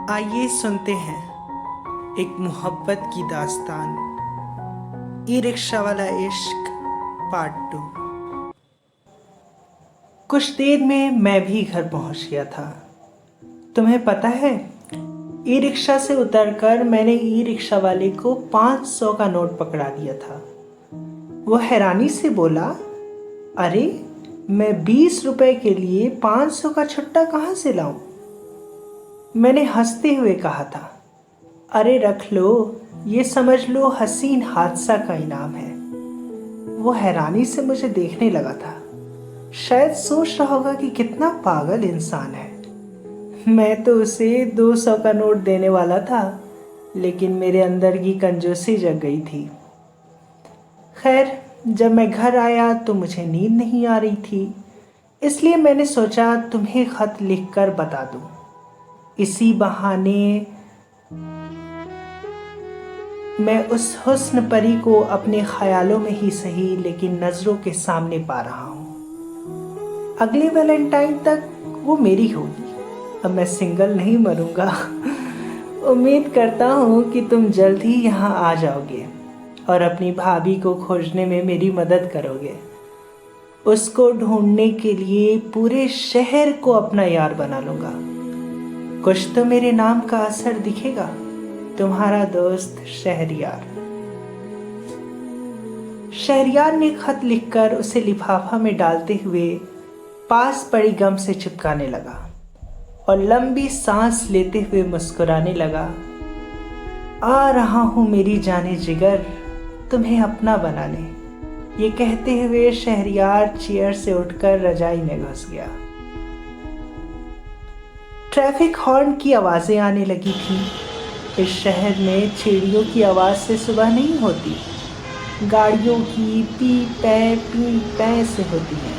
आइए सुनते हैं एक मोहब्बत की दास्तान। ई रिक्शा वाला इश्क पार्ट 2। कुछ देर में मैं भी घर पहुंच गया था। तुम्हें पता है, ई रिक्शा से उतरकर मैंने ई रिक्शा वाले को 500 का नोट पकड़ा दिया था। वो हैरानी से बोला, अरे मैं 20 रुपए के लिए 500 का छुट्टा कहाँ से लाऊं? मैंने हंसते हुए कहा था, अरे रख लो, ये समझ लो हसीन हादसा का इनाम है। वो हैरानी से मुझे देखने लगा था, शायद सोच रहा होगा कि कितना पागल इंसान है। मैं तो उसे 200 का नोट देने वाला था, लेकिन मेरे अंदर की कंजूसी जग गई थी। खैर, जब मैं घर आया तो मुझे नींद नहीं आ रही थी, इसलिए मैंने सोचा तुम्हें खत लिखकर बता दूं। इसी बहाने मैं उस हुस्न परी को अपने ख्यालों में ही सही लेकिन नज़रों के सामने पा रहा हूँ। अगले वैलेंटाइन तक वो मेरी होगी। अब मैं सिंगल नहीं मरूंगा। उम्मीद करता हूँ कि तुम जल्द ही यहाँ आ जाओगे और अपनी भाभी को खोजने में मेरी मदद करोगे। उसको ढूंढने के लिए पूरे शहर को अपना यार बना लूंगा। कुछ तो मेरे नाम का असर दिखेगा। तुम्हारा दोस्त शहरयार। शहरयार ने खत लिखकर उसे लिफाफा में डालते हुए पास पड़ी गम से चिपकाने लगा और लंबी सांस लेते हुए मुस्कुराने लगा। आ रहा हूं मेरी जाने जिगर, तुम्हें अपना बना ले। ये कहते हुए शहरयार चेयर से उठकर रजाई में घुस गया। ट्रैफिक हॉर्न की आवाजें आने लगी थी। इस शहर में चिड़ियों की आवाज से सुबह नहीं होती, गाड़ियों की पी पै से होती है।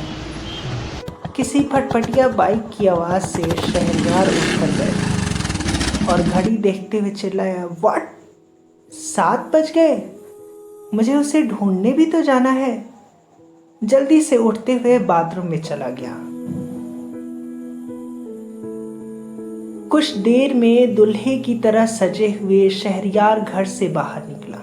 किसी फटफटिया बाइक की आवाज से शहरयार उठकर बैठा और घड़ी देखते हुए चिल्लाया, व्हाट, 7 बज गए? मुझे उसे ढूंढने भी तो जाना है। जल्दी से उठते हुए बाथरूम में चला गया। कुछ देर में दुल्हे की तरह सजे हुए शहरयार घर से बाहर निकला।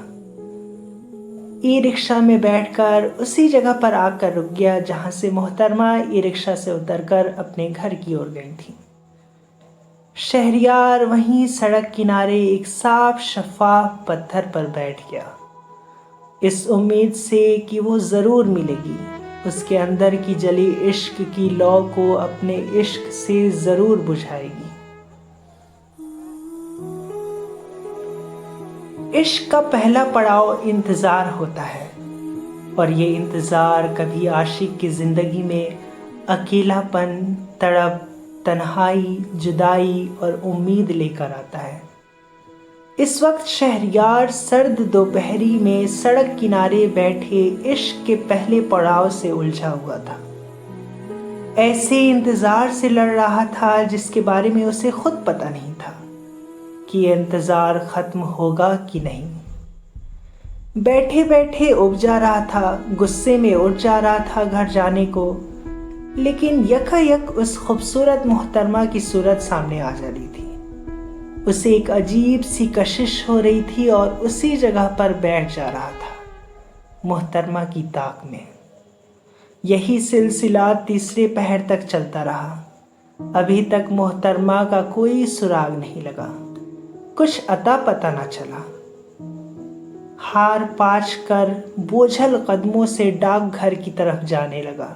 ई रिक्शा में बैठकर उसी जगह पर आकर रुक गया जहां से मोहतरमा ई रिक्शा से उतरकर अपने घर की ओर गई थी। शहरयार वहीं सड़क किनारे एक साफ शफाफ पत्थर पर बैठ गया, इस उम्मीद से कि वो जरूर मिलेगी। उसके अंदर की जली इश्क की लौ को अपने इश्क से जरूर बुझाएगी। इश्क का पहला पड़ाव इंतज़ार होता है, और ये इंतज़ार कभी आशिक की ज़िंदगी में अकेलापन, तड़प, तन्हाई, जुदाई और उम्मीद लेकर आता है। इस वक्त शहरयार सर्द दोपहरी में सड़क किनारे बैठे इश्क के पहले पड़ाव से उलझा हुआ था। ऐसे इंतज़ार से लड़ रहा था जिसके बारे में उसे खुद पता नहीं था कि ये इंतज़ार ख़त्म होगा कि नहीं। बैठे बैठे उब जा रहा था, गुस्से में उठ जा रहा था घर जाने को, लेकिन यकायक उस खूबसूरत मोहतरमा की सूरत सामने आ जा रही थी। उसे एक अजीब सी कशिश हो रही थी और उसी जगह पर बैठ जा रहा था, मोहतरमा की ताक में। यही सिलसिला तीसरे पहर तक चलता रहा। अभी तक मोहतरमा का कोई सुराग नहीं लगा, कुछ अता पता न चला। हार पाच कर बोझल कदमों से डाकघर की तरफ जाने लगा।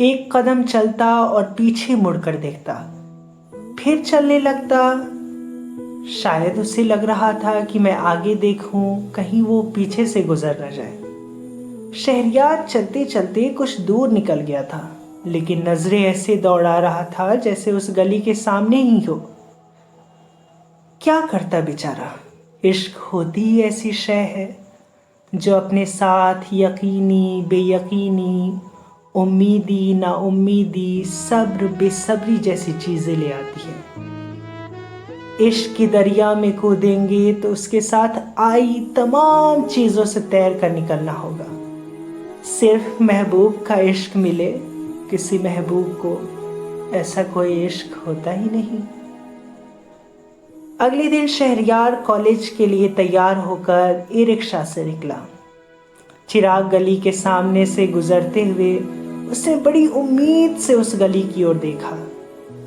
एक कदम चलता और पीछे मुड़कर देखता, फिर चलने लगता। शायद उसे लग रहा था कि मैं आगे देखूं, कहीं वो पीछे से गुजर न जाए। शहरयार चलते चलते कुछ दूर निकल गया था, लेकिन नजरें ऐसे दौड़ा रहा था जैसे उस गली के सामने ही हो। क्या करता बेचारा? इश्क होती ही ऐसी शय है जो अपने साथ यकीनी, बेयकीनी, उम्मीदी, नाउम्मीदी, सब्र, बेसब्री जैसी चीजें ले आती है। इश्क की दरिया में कूदेंगे तो उसके साथ आई तमाम चीजों से तैर कर निकलना होगा। सिर्फ महबूब का इश्क मिले किसी महबूब को ऐसा कोई इश्क होता ही नहीं। अगले दिन शहरयार कॉलेज के लिए तैयार होकर ई रिक्शा से निकला। चिराग गली के सामने से गुजरते हुए उसने बड़ी उम्मीद से उस गली की ओर देखा,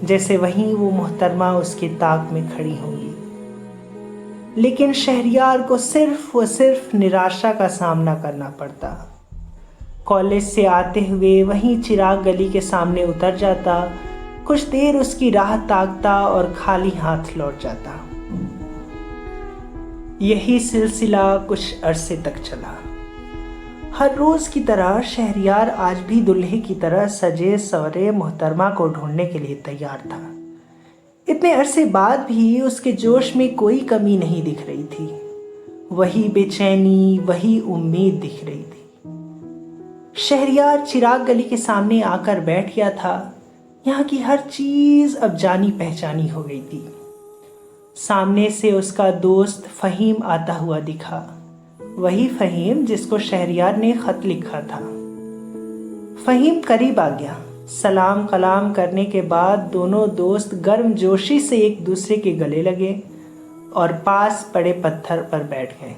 जैसे वहीं वो मोहतरमा उसके ताक में खड़ी होंगी। लेकिन शहरयार को सिर्फ व सिर्फ निराशा का सामना करना पड़ता। कॉलेज से आते हुए वहीं चिराग गली के सामने उतर जाता, कुछ देर उसकी राह ताकता और खाली हाथ लौट जाता। यही सिलसिला कुछ अरसे तक चला। हर रोज की तरह शहरयार आज भी दूल्हे की तरह सजे सवरे मोहतरमा को ढूंढने के लिए तैयार था। इतने अरसे बाद भी उसके जोश में कोई कमी नहीं दिख रही थी। वही बेचैनी, वही उम्मीद दिख रही थी। शहरयार चिराग गली के सामने आकर बैठ गया था। यहाँ की हर चीज अब जानी पहचानी हो गई थी। सामने से उसका दोस्त फहीम आता हुआ दिखा, वही फहीम जिसको शहरयार ने खत लिखा था। फहीम करीब आ गया। सलाम कलाम करने के बाद दोनों दोस्त गर्मजोशी से एक दूसरे के गले लगे और पास पड़े पत्थर पर बैठ गए।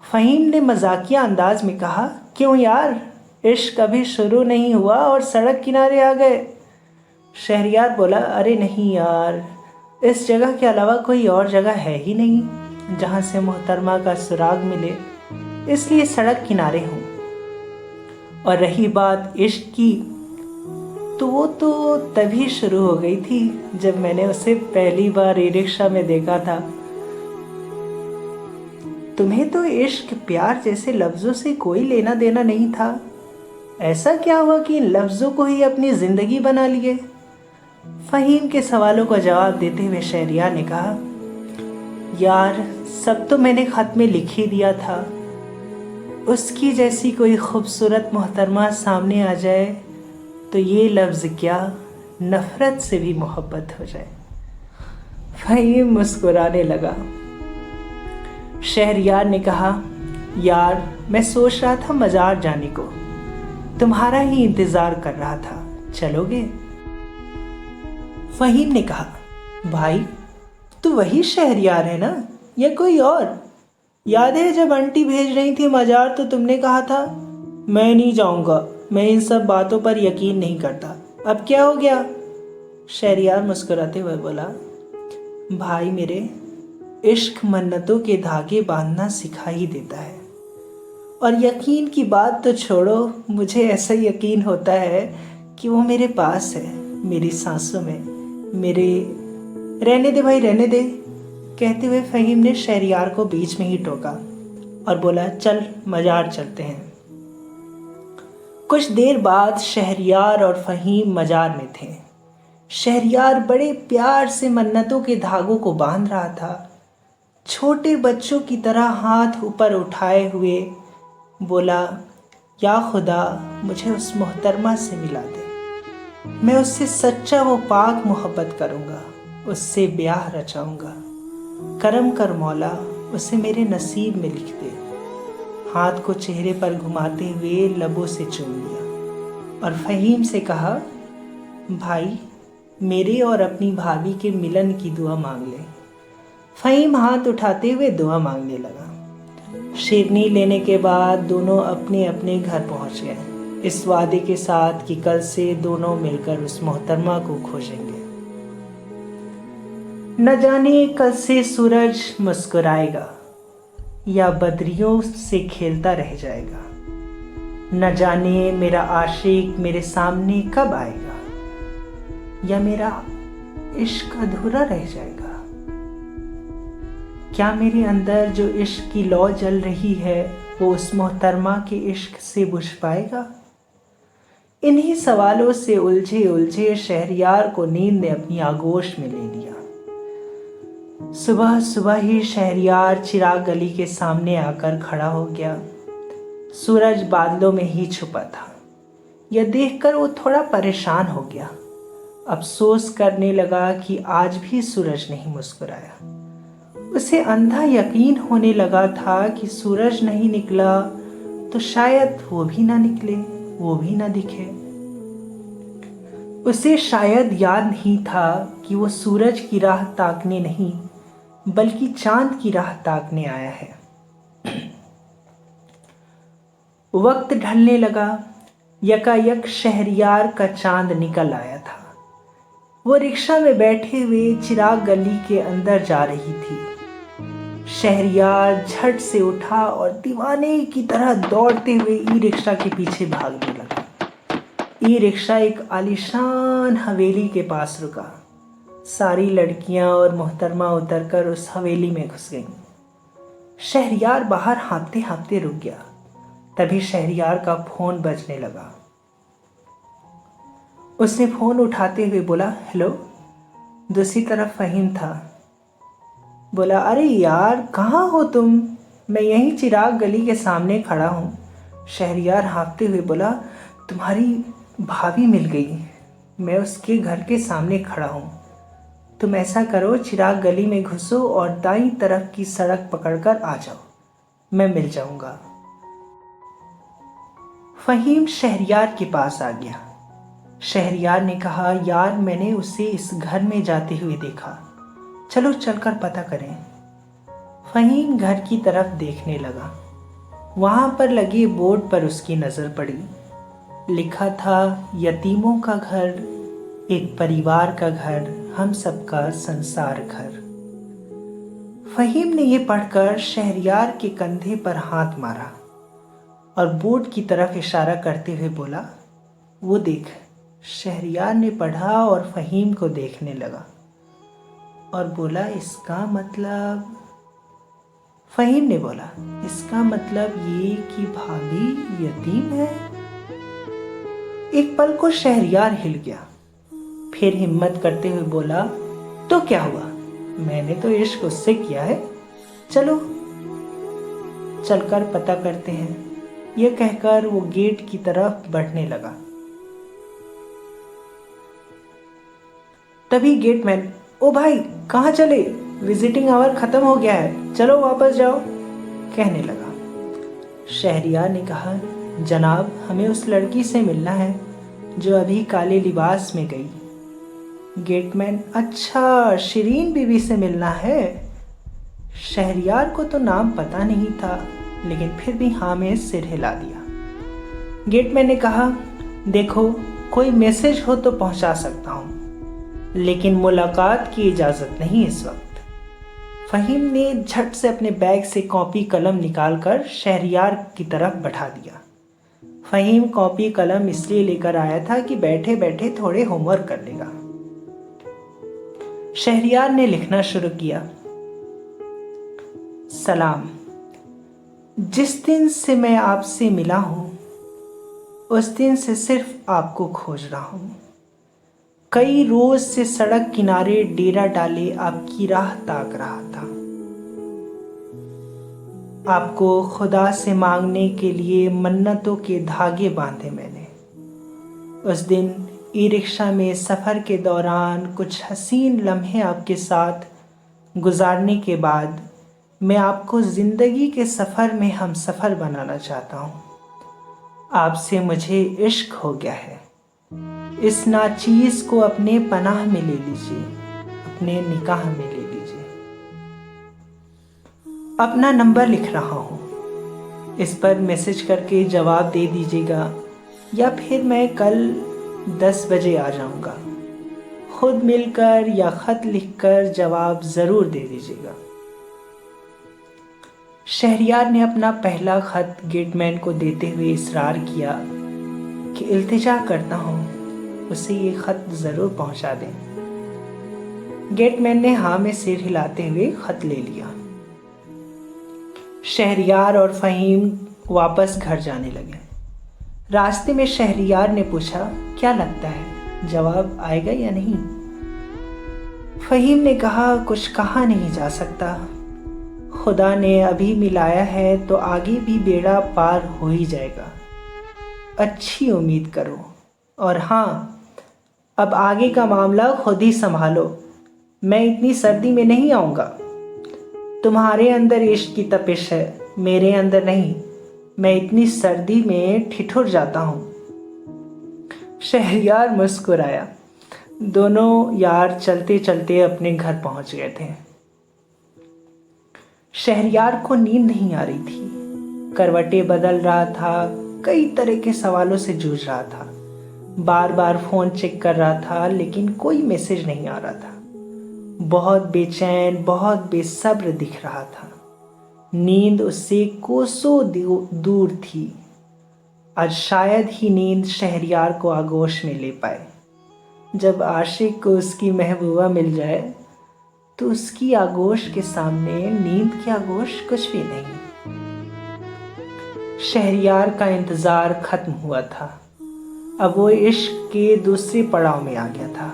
फहीम ने मजाकिया अंदाज में कहा, क्यों यार, इश्क अभी शुरू नहीं हुआ और सड़क किनारे आ गए। शहरयार बोला, अरे नहीं यार, इस जगह के अलावा कोई और जगह है ही नहीं जहाँ से मोहतरमा का सुराग मिले, इसलिए सड़क किनारे हूँ। और रही बात इश्क की, तो वो तो तभी शुरू हो गई थी जब मैंने उसे पहली बार ई रिक्शा में देखा था। तुम्हें तो इश्क प्यार जैसे लफ्जों से कोई लेना देना नहीं था। ऐसा क्या हुआ कि इन लफ्जों को ही अपनी जिंदगी बना लिए। फहीम के सवालों का जवाब देते हुए शहरयार ने कहा, यार सब तो मैंने खत में लिख ही दिया था। उसकी जैसी कोई खूबसूरत मोहतरमा सामने आ जाए तो ये लफ्ज़ क्या, नफ़रत से भी मोहब्बत हो जाए। फहीम मुस्कुराने लगा। शहरयार ने कहा, यार मैं सोच रहा था मज़ार जाने को, तुम्हारा ही इंतज़ार कर रहा था, चलोगे? फहीम ने कहा, भाई तू वही शहरयार है ना, या कोई और? याद है जब आंटी भेज रही थी मज़ार तो तुमने कहा था मैं नहीं जाऊंगा, मैं इन सब बातों पर यकीन नहीं करता। अब क्या हो गया? शहरयार मुस्कुराते हुए बोला, भाई मेरे, इश्क मन्नतों के धागे बांधना सिखा ही देता है। और यकीन की बात तो छोड़ो, मुझे ऐसा यकीन होता है कि वो मेरे पास है, मेरी सांसों में, मेरे। रहने दे भाई, रहने दे, कहते हुए फहीम ने शहरयार को बीच में ही टोका और बोला, चल मज़ार चलते हैं। कुछ देर बाद शहरयार और फहीम मज़ार में थे। शहरयार बड़े प्यार से मन्नतों के धागों को बांध रहा था। छोटे बच्चों की तरह हाथ ऊपर उठाए हुए बोला, या खुदा मुझे उस मोहतरमा से मिला दे, मैं उससे सच्चा व पाक मोहब्बत करूँगा, उससे ब्याह रचाऊँगा। करम कर मौला, उसे मेरे नसीब में लिख दे। हाथ को चेहरे पर घुमाते हुए लबों से चूम लिया और फहीम से कहा, भाई मेरे और अपनी भाभी के मिलन की दुआ मांग ले। फहीम हाथ उठाते हुए दुआ मांगने लगा। शेरनी लेने के बाद दोनों अपने अपने घर पहुंच गए, इस वादे के साथ कि कल से दोनों मिलकर उस मोहतरमा को खोजेंगे। न जाने कल से सूरज मुस्कुराएगा या बदरियों से खेलता रह जाएगा। न जाने मेरा आशिक मेरे सामने कब आएगा या मेरा इश्क अधूरा रह जाएगा। क्या मेरे अंदर जो इश्क की लौ जल रही है वो उस मोहतरमा के इश्क से बुझ पाएगा? इन्हीं सवालों से उलझे उलझे शहरयार को नींद ने अपनी आगोश में ले लिया। सुबह सुबह ही शहरयार चिराग गली के सामने आकर खड़ा हो गया। सूरज बादलों में ही छुपा था। यह देखकर वो थोड़ा परेशान हो गया। अफसोस करने लगा कि आज भी सूरज नहीं मुस्कुराया। उसे अंधा यकीन होने लगा था कि सूरज नहीं निकला तो शायद वो भी ना निकले, वो भी ना दिखे। उसे शायद याद नहीं था कि वो सूरज की राह ताकने नहीं बल्कि चांद की राह ताकने आया है। वक्त ढलने लगा। यकायक शहरयार का चांद निकल आया था। वो रिक्शा में बैठे हुए चिराग गली के अंदर जा रही थी। शहरयार झट से उठा और दीवाने की तरह दौड़ते हुए ई रिक्शा के पीछे भागने लगा। ई रिक्शा एक आलीशान हवेली के पास रुका। सारी लड़कियां और मोहतरमा उतरकर उस हवेली में घुस गईं। शहरयार बाहर हाँफते हाँफते रुक गया। तभी शहरयार का फोन बजने लगा। उसने फोन उठाते हुए बोला, हेलो। दूसरी तरफ फहीम था। बोला, अरे यार कहाँ हो तुम? मैं यहीं चिराग गली के सामने खड़ा हूँ। शहरयार हाँफते हुए बोला, तुम्हारी भाभी मिल गई। मैं उसके घर के सामने खड़ा हूँ। तुम ऐसा करो, चिराग गली में घुसो और दाईं तरफ की सड़क पकड़कर आ जाओ। मैं मिल जाऊँगा। फहीम शहरयार के पास आ गया। शहरयार ने कहा, यार मैंने उसे इस घर में जाते हुए देखा, चलो चलकर पता करें। फहीम घर की तरफ देखने लगा। वहाँ पर लगे बोर्ड पर उसकी नज़र पड़ी। लिखा था, यतीमों का घर, एक परिवार का घर, हम सबका संसार घर। फहीम ने यह पढ़कर शहरयार के कंधे पर हाथ मारा और बोर्ड की तरफ इशारा करते हुए बोला, वो देख। शहरयार ने पढ़ा और फहीम को देखने लगा और बोला, इसका मतलब? फहीम ने बोला, इसका मतलब ये कि भाभी यतीम है। एक पल को शहरयार हिल गया, फिर हिम्मत करते हुए बोला, तो क्या हुआ? मैंने तो इश्क उससे किया है, चलो चलकर पता करते हैं। यह कहकर वो गेट की तरफ बढ़ने लगा। तभी गेटमैन, ओ भाई कहाँ चले? विजिटिंग आवर खत्म हो गया है, चलो वापस जाओ, कहने लगा। शहरयार ने कहा, जनाब हमें उस लड़की से मिलना है जो अभी काले लिबास में गई। गेटमैन, अच्छा शिरीन बीवी से मिलना है। शहरयार को तो नाम पता नहीं था, लेकिन फिर भी हाँ में सिर हिला दिया। गेटमैन ने कहा, देखो कोई मैसेज हो तो पहुंचा सकता हूं, लेकिन मुलाकात की इजाज़त नहीं इस वक्त। फहीम ने झट से अपने बैग से कॉपी कलम निकालकर शहरयार की तरफ बढ़ा दिया। फहीम कॉपी कलम इसलिए लेकर आया था कि बैठे बैठे थोड़े होमवर्क कर लेगा। शहरयार ने लिखना शुरू किया, सलाम। जिस दिन से मैं आपसे मिला हूं उस दिन से सिर्फ आपको खोज रहा हूं। कई रोज से सड़क किनारे डेरा डाले आपकी राह ताक रहा था। आपको खुदा से मांगने के लिए मन्नतों के धागे बांधे मैंने। उस दिन ई रिक्शा में सफ़र के दौरान कुछ हसीन लम्हे आपके साथ गुजारने के बाद मैं आपको ज़िंदगी के सफ़र में हम सफ़र बनाना चाहता हूँ। आपसे मुझे इश्क हो गया है। इस नाचीज़ को अपने पनाह में ले लीजिए, अपने निकाह में ले लीजिए। अपना नंबर लिख रहा हूँ, इस पर मैसेज करके जवाब दे दीजिएगा या फिर मैं कल 10 बजे आ जाऊँगा। खुद मिलकर या ख़त लिखकर जवाब ज़रूर दे दीजिएगा। शहरयार ने अपना पहला ख़त गेटमैन को देते हुए इसरार किया कि इल्तिजा करता हूँ उसे ये ख़त ज़रूर पहुँचा दें। गेटमैन ने हाँ में सिर हिलाते हुए ख़त ले लिया। शहरयार और फहीम वापस घर जाने लगे। रास्ते में शहरयार ने पूछा, क्या लगता है जवाब आएगा या नहीं? फहीम ने कहा, कुछ कहा नहीं जा सकता। खुदा ने अभी मिलाया है तो आगे भी बेड़ा पार हो ही जाएगा। अच्छी उम्मीद करो, और हाँ अब आगे का मामला खुद ही संभालो। मैं इतनी सर्दी में नहीं आऊँगा। तुम्हारे अंदर इश्क की तपिश है, मेरे अंदर नहीं। मैं इतनी सर्दी में ठिठुर जाता हूँ। शहरयार मुस्कुराया। दोनों यार चलते चलते अपने घर पहुंच गए थे। शहरयार को नींद नहीं आ रही थी, करवटें बदल रहा था, कई तरह के सवालों से जूझ रहा था, बार बार फोन चेक कर रहा था लेकिन कोई मैसेज नहीं आ रहा था। बहुत बेचैन, बहुत बेसब्र दिख रहा था। नींद उससे कोसों दूर थी। आज शायद ही नींद शहरयार को आगोश में ले पाए। जब आशिक को उसकी महबूबा मिल जाए तो उसकी आगोश के सामने नींद की आगोश कुछ भी नहीं। शहरयार का इंतजार खत्म हुआ था। अब वो इश्क के दूसरे पड़ाव में आ गया था,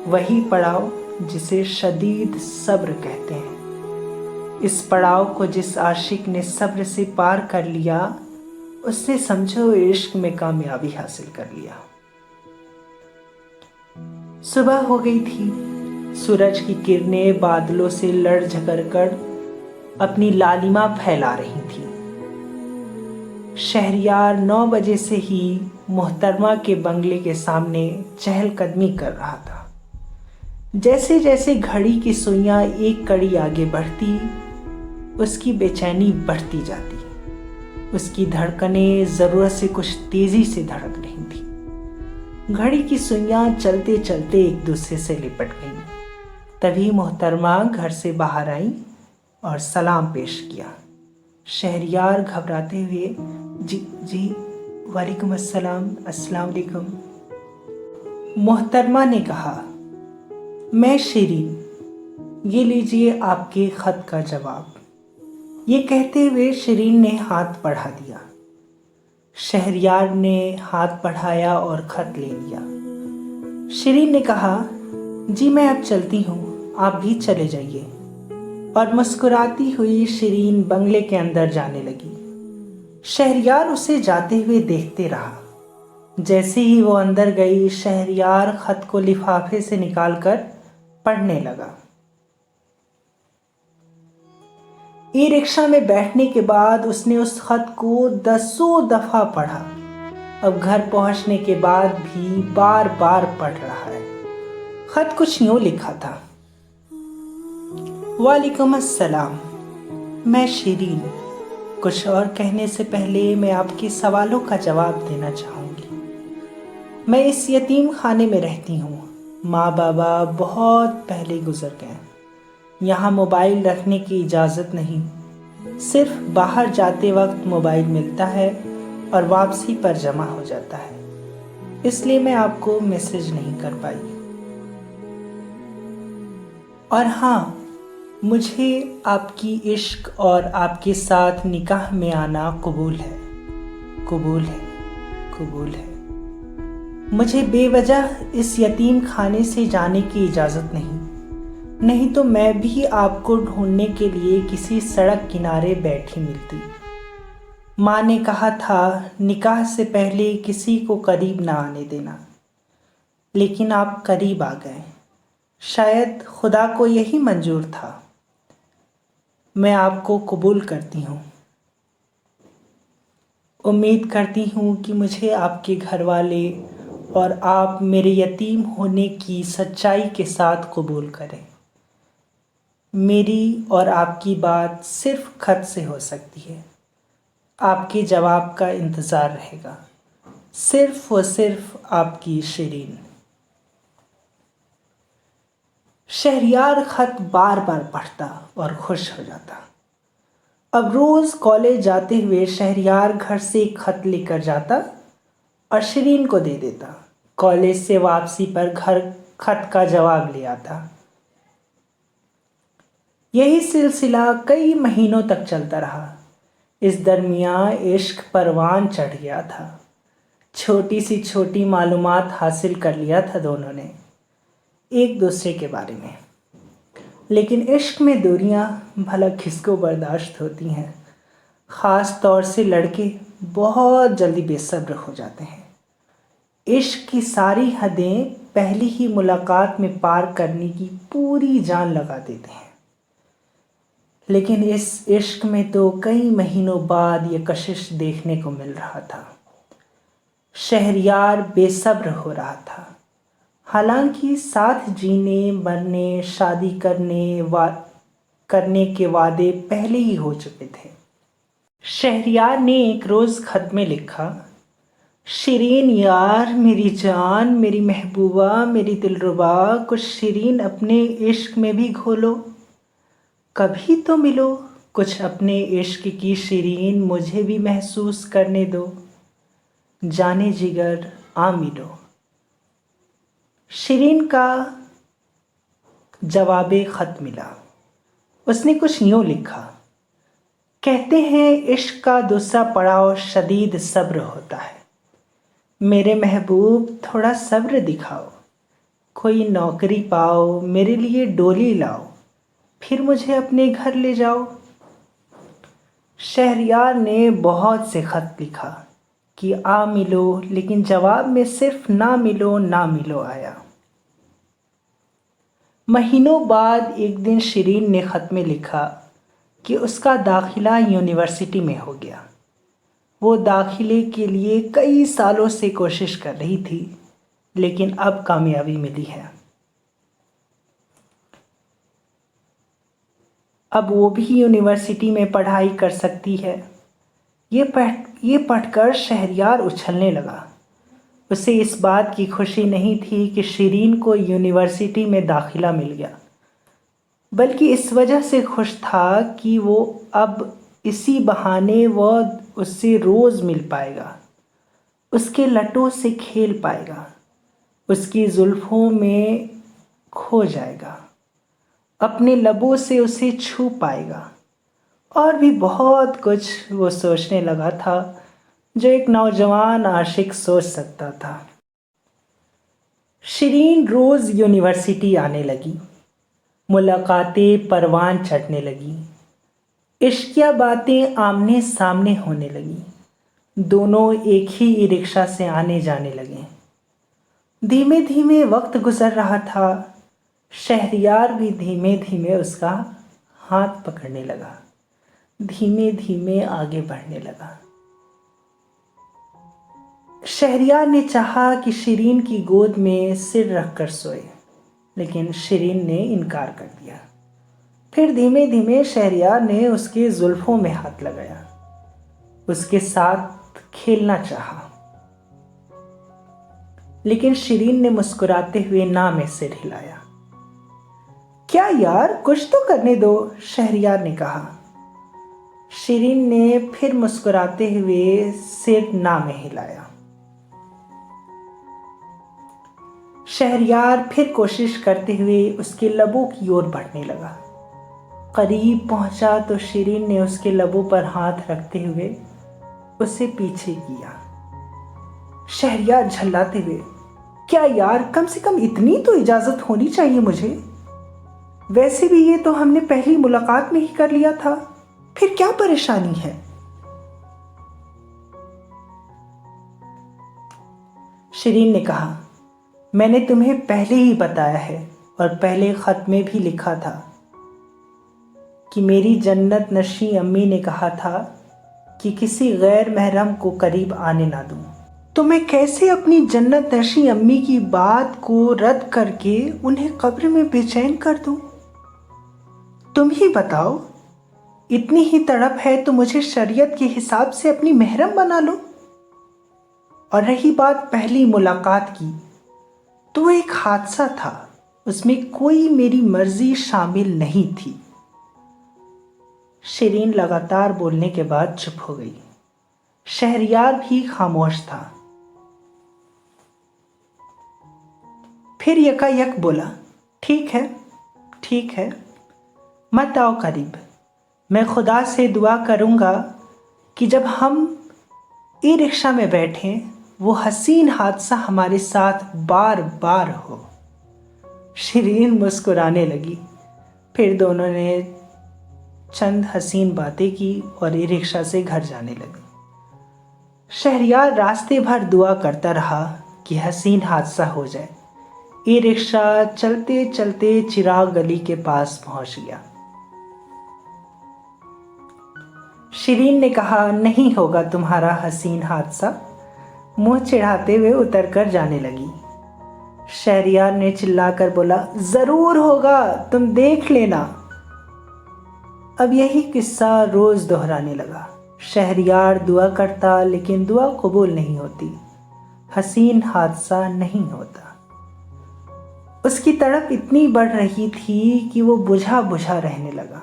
वही पड़ाव जिसे शदीद सब्र कहते हैं। इस पड़ाव को जिस आशिक ने सब्र से पार कर लिया, उसने समझो इश्क में कामयाबी हासिल कर लिया। सुबह हो गई थी। सूरज की किरणें बादलों से लड़ झगड़ कर अपनी लालिमा फैला रही थी। शहरयार 9 बजे से ही मोहतरमा के बंगले के सामने चहलकदमी कर रहा था। जैसे जैसे घड़ी की सुइयां एक कड़ी आगे बढ़ती, उसकी बेचैनी बढ़ती जाती। उसकी धड़कनें जरूरत से कुछ तेजी से धड़क रही थी। घड़ी की सुइयां चलते चलते एक दूसरे से लिपट गईं। तभी मोहतरमा घर से बाहर आई और सलाम पेश किया। शहरयार घबराते हुए जी जी वालेकुम अस्सलाम, अस्सलाम वालेकुम। मोहतरमा ने कहा, मैं शिरीन, ये लीजिए आपके खत का जवाब। ये कहते हुए शिरीन ने हाथ बढ़ा दिया। शहरयार ने हाथ बढ़ाया और खत ले लिया। शिरीन ने कहा, जी मैं अब चलती हूँ, आप भी चले जाइए। और मुस्कुराती हुई शिरीन बंगले के अंदर जाने लगी। शहरयार उसे जाते हुए देखते रहा। जैसे ही वो अंदर गई, शहरयार खत को लिफाफे से निकालकर पढ़ने लगा। ई रिक्शा में बैठने के बाद उसने उस खत को दसों दफा पढ़ा। अब घर पहुंचने के बाद भी बार बार पढ़ रहा है। खत कुछ यूं लिखा था, वालेकुम अस्सलाम, मैं शिरीन। कुछ और कहने से पहले मैं आपके सवालों का जवाब देना चाहूँगी। मैं इस यतीम खाने में रहती हूँ। माँ बाबा बहुत पहले गुजर गए। यहाँ मोबाइल रखने की इजाज़त नहीं। सिर्फ बाहर जाते वक्त मोबाइल मिलता है और वापसी पर जमा हो जाता है, इसलिए मैं आपको मैसेज नहीं कर पाई। और हाँ, मुझे आपकी इश्क और आपके साथ निकाह में आना कबूल है, कबूल है, कबूल है। मुझे बेवजह इस यतीम खाने से जाने की इजाज़त नहीं तो मैं भी आपको ढूंढने के लिए किसी सड़क किनारे बैठी मिलती। माँ ने कहा था निकाह से पहले किसी को करीब ना आने देना, लेकिन आप करीब आ गए। शायद खुदा को यही मंजूर था। मैं आपको कबूल करती हूँ। उम्मीद करती हूँ कि मुझे आपके घर वाले और आप मेरे यतीम होने की सच्चाई के साथ कबूल करें। मेरी और आपकी बात सिर्फ खत से हो सकती है। आपके जवाब का इंतज़ार रहेगा। सिर्फ और सिर्फ आपकी शिरीन। शहरयार खत बार बार पढ़ता और खुश हो जाता। अब रोज़ कॉलेज जाते हुए शहरयार घर से एक खत लेकर जाता और शिरीन को दे देता। कॉलेज से वापसी पर घर खत का जवाब ले आता। यही सिलसिला कई महीनों तक चलता रहा। इस दरमियान इश्क परवान चढ़ गया था। छोटी सी छोटी मालूमात हासिल कर लिया था दोनों ने एक दूसरे के बारे में। लेकिन इश्क में दूरियां भला किसको बर्दाश्त होती हैं। ख़ास तौर से लड़के बहुत जल्दी बेसब्र हो जाते हैं। इश्क की सारी हदें पहली ही मुलाकात में पार करने की पूरी जान लगा देते हैं। लेकिन इस इश्क में तो कई महीनों बाद ये कशिश देखने को मिल रहा था। शहरयार बेसब्र हो रहा था। हालांकि साथ जीने मरने शादी करने के वादे पहले ही हो चुके थे। शहरयार ने एक रोज़ खत में लिखा, शिरीन यार, मेरी जान, मेरी महबूबा, मेरी दिलरुबा, कुछ शिरीन अपने इश्क में भी घोलो, कभी तो मिलो, कुछ अपने इश्क की शिरीन मुझे भी महसूस करने दो, जाने जिगर आ मिलो। शिरीन का जवाबे ख़त मिला। उसने कुछ यूँ लिखा, कहते हैं इश्क का दूसरा पड़ाव शदीद सब्र होता है। मेरे महबूब थोड़ा सब्र दिखाओ, कोई नौकरी पाओ, मेरे लिए डोली लाओ, फिर मुझे अपने घर ले जाओ। शहरयार ने बहुत से ख़त लिखा कि आ मिलो, लेकिन जवाब में सिर्फ ना मिलो ना मिलो आया। महीनों बाद एक दिन शिरीन ने ख़त में लिखा कि उसका दाखिला यूनिवर्सिटी में हो गया। वो दाखिले के लिए कई सालों से कोशिश कर रही थी, लेकिन अब कामयाबी मिली है। अब वो भी यूनिवर्सिटी में पढ़ाई कर सकती है। ये पढ़कर शहरयार उछलने लगा। उसे इस बात की खुशी नहीं थी कि शिरीन को यूनिवर्सिटी में दाखिला मिल गया, बल्कि इस वजह से खुश था कि वो अब इसी बहाने वह उससे रोज़ मिल पाएगा, उसके लटों से खेल पाएगा, उसकी जुल्फ़ों में खो जाएगा, अपने लबों से उसे छू पाएगा, और भी बहुत कुछ वो सोचने लगा था जो एक नौजवान आशिक सोच सकता था। शिरीन रोज़ यूनिवर्सिटी आने लगी, मुलाकातें परवान चढ़ने लगी, इश्किया बातें आमने सामने होने लगी। दोनों एक ही ई रिक्शा से आने जाने लगे। धीमे धीमे वक्त गुजर रहा था। शहरयार भी धीमे धीमे उसका हाथ पकड़ने लगा, धीमे धीमे आगे बढ़ने लगा। शहरयार ने चाहा कि शिरीन की गोद में सिर रखकर सोए, लेकिन शिरीन ने इनकार कर दिया। फिर धीमे धीमे शहरयार ने उसके जुल्फ़ों में हाथ लगाया, उसके साथ खेलना चाहा, लेकिन शिरीन ने मुस्कुराते हुए ना में सिर हिलाया। क्या यार, कुछ तो करने दो, शहरयार ने कहा। शिरीन ने फिर मुस्कुराते हुए सिर ना में हिलाया। शहरयार फिर कोशिश करते हुए उसके लबों की ओर बढ़ने लगा। करीब पहुंचा तो शिरीन ने उसके लबों पर हाथ रखते हुए उसे पीछे किया। शहरयार झल्लाते हुए, क्या यार, कम से कम इतनी तो इजाजत होनी चाहिए मुझे, वैसे भी ये तो हमने पहली मुलाकात में ही कर लिया था, फिर क्या परेशानी है। शिरीन ने कहा, मैंने तुम्हें पहले ही बताया है और पहले खत में भी लिखा था कि मेरी जन्नत नशी अम्मी ने कहा था कि किसी गैर महरम को करीब आने ना दूं। तो मैं कैसे अपनी जन्नत नशी अम्मी की बात को रद्द करके उन्हें कब्र में बेचैन कर दूं? तुम ही बताओ, इतनी ही तड़प है तो मुझे शरीयत के हिसाब से अपनी महरम बना लो। और रही बात पहली मुलाकात की, तो एक हादसा था, उसमें कोई मेरी मर्जी शामिल नहीं थी। शिरीन लगातार बोलने के बाद चुप हो गई। शहरयार भी खामोश था। फिर यकायक बोला, ठीक है ठीक है, मत आओ करीब। मैं खुदा से दुआ करूँगा कि जब हम ई रिक्शा में बैठें वो हसीन हादसा हमारे साथ बार बार हो। शिरीन मुस्कुराने लगी। फिर दोनों ने चंद हसीन बातें की और ई रिक्शा से घर जाने लगे। शहरयार रास्ते भर दुआ करता रहा कि हसीन हादसा हो जाए। ई रिक्शा चलते चलते चिराग गली के पास पहुंच गया। शिरीन ने कहा, नहीं होगा तुम्हारा हसीन हादसा, मुंह चिढ़ाते हुए उतरकर जाने लगी। शहरयार ने चिल्लाकर बोला, जरूर होगा, तुम देख लेना। अब यही किस्सा रोज दोहराने लगा। शहरयार दुआ करता लेकिन दुआ कबूल नहीं होती, हसीन हादसा नहीं होता। उसकी तड़प इतनी बढ़ रही थी कि वो बुझा बुझा रहने लगा।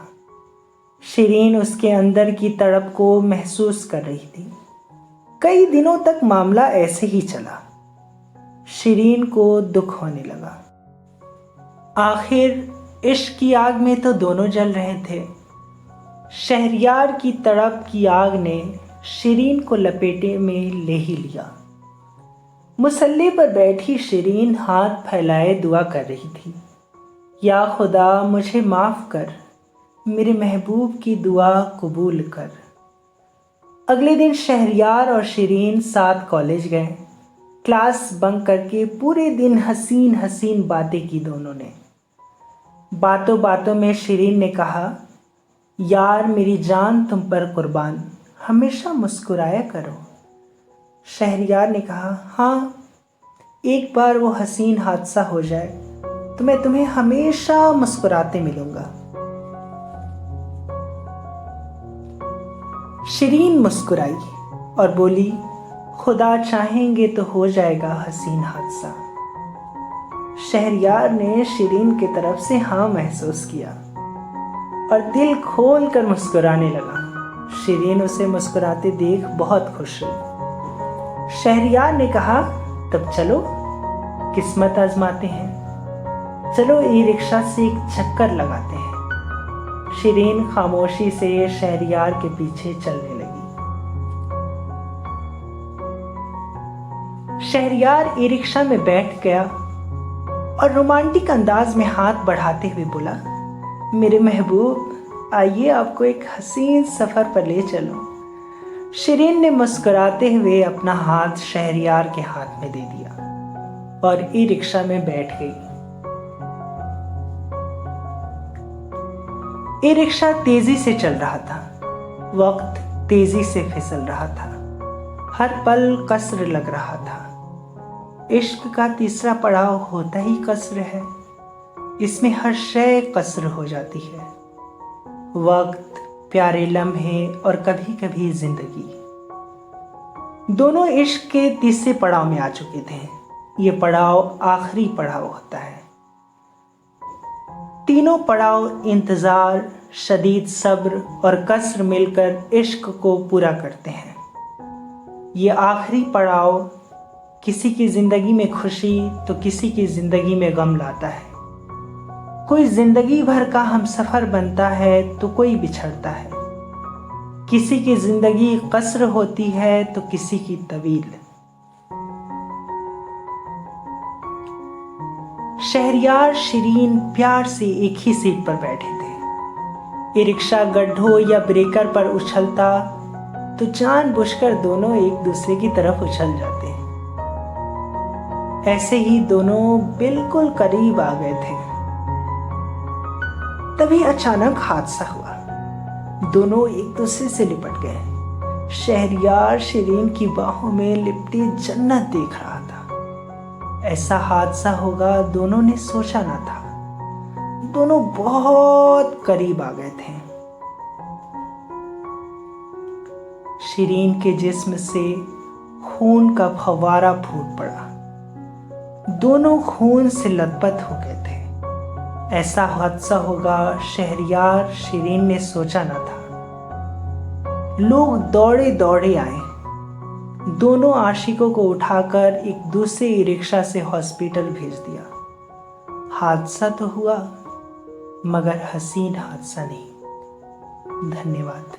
शिरीन उसके अंदर की तड़प को महसूस कर रही थी। कई दिनों तक मामला ऐसे ही चला। शिरीन को दुख होने लगा। आखिर इश्क की आग में तो दोनों जल रहे थे। शहरयार की तड़प की आग ने शिरीन को लपेटे में ले ही लिया। मुसल्ले पर बैठी शिरीन हाथ फैलाए दुआ कर रही थी, या खुदा मुझे माफ़ कर, मेरे महबूब की दुआ कबूल कर। अगले दिन शहरयार और शिरीन साथ कॉलेज गए। क्लास बंक करके पूरे दिन हसीन हसीन बातें की दोनों ने। बातों बातों में शिरीन ने कहा, यार मेरी जान तुम पर कुर्बान, हमेशा मुस्कुराया करो। शहरयार ने कहा, हाँ, एक बार वो हसीन हादसा हो जाए तो मैं तुम्हें हमेशा मुस्कुराते मिलूंगा। शिरीन मुस्कुराई और बोली, खुदा चाहेंगे तो हो जाएगा हसीन हादसा। शहरयार ने शिरीन की तरफ से हाँ महसूस किया और दिल खोल कर मुस्कुराने लगा। शिरीन उसे मुस्कुराते देख बहुत खुश हुई। शहरयार ने कहा, तब चलो किस्मत आजमाते हैं, चलो ई रिक्शा से एक चक्कर लगाते हैं। शिरीन खामोशी से शहरयार के पीछे चलने लगी। शहरयार ई रिक्शा में बैठ गया और रोमांटिक अंदाज में हाथ बढ़ाते हुए बोला, मेरे महबूब, आइए आपको एक हसीन सफर पर ले चलो। शिरीन ने मुस्कुराते हुए अपना हाथ शहरयार के हाथ में दे दिया और ई रिक्शा में बैठ गई। ई रिक्शा तेजी से चल रहा था। वक्त तेजी से फिसल रहा था। हर पल कसर लग रहा था। इश्क का तीसरा पड़ाव होता ही कसर है। इसमें हर शय कसर हो जाती है। वक्त, प्यारे लम्हे और कभी कभी जिंदगी। दोनों इश्क के तीसरे पड़ाव में आ चुके थे। ये पड़ाव आखिरी पड़ाव होता है। तीनों पड़ाव इंतजार, शदीद सब्र और कसर मिलकर इश्क को पूरा करते हैं। ये आखिरी पड़ाव किसी की जिंदगी में खुशी तो किसी की जिंदगी में गम लाता है। कोई जिंदगी भर का हमसफर बनता है तो कोई बिछड़ता है। किसी की जिंदगी कसर होती है तो किसी की तवील। शहरयार शिरीन प्यार से एक ही सीट पर बैठे थे। ई रिक्शा गड्ढों या ब्रेकर पर उछलता तो जानबूझकर दोनों एक दूसरे की तरफ उछल जाते। ऐसे ही दोनों बिल्कुल करीब आ गए थे। तभी अचानक हादसा हुआ। दोनों एक दूसरे से लिपट गए। शहरयार शिरीन की बाहों में लिपटी जन्नत देख रहा था। ऐसा हादसा होगा दोनों ने सोचा ना था। दोनों बहुत करीब आ गए थे। शिरीन के जिस्म से खून का फव्वारा फूट पड़ा। दोनों खून से लथपथ हो गए थे। ऐसा हादसा होगा शहरयार शिरीन ने सोचा न था। लोग दौड़े दौड़े आए। दोनों आशिकों को उठाकर एक दूसरे ई रिक्शा से हॉस्पिटल भेज दिया। हादसा तो हुआ मगर हसीन हादसा नहीं। धन्यवाद।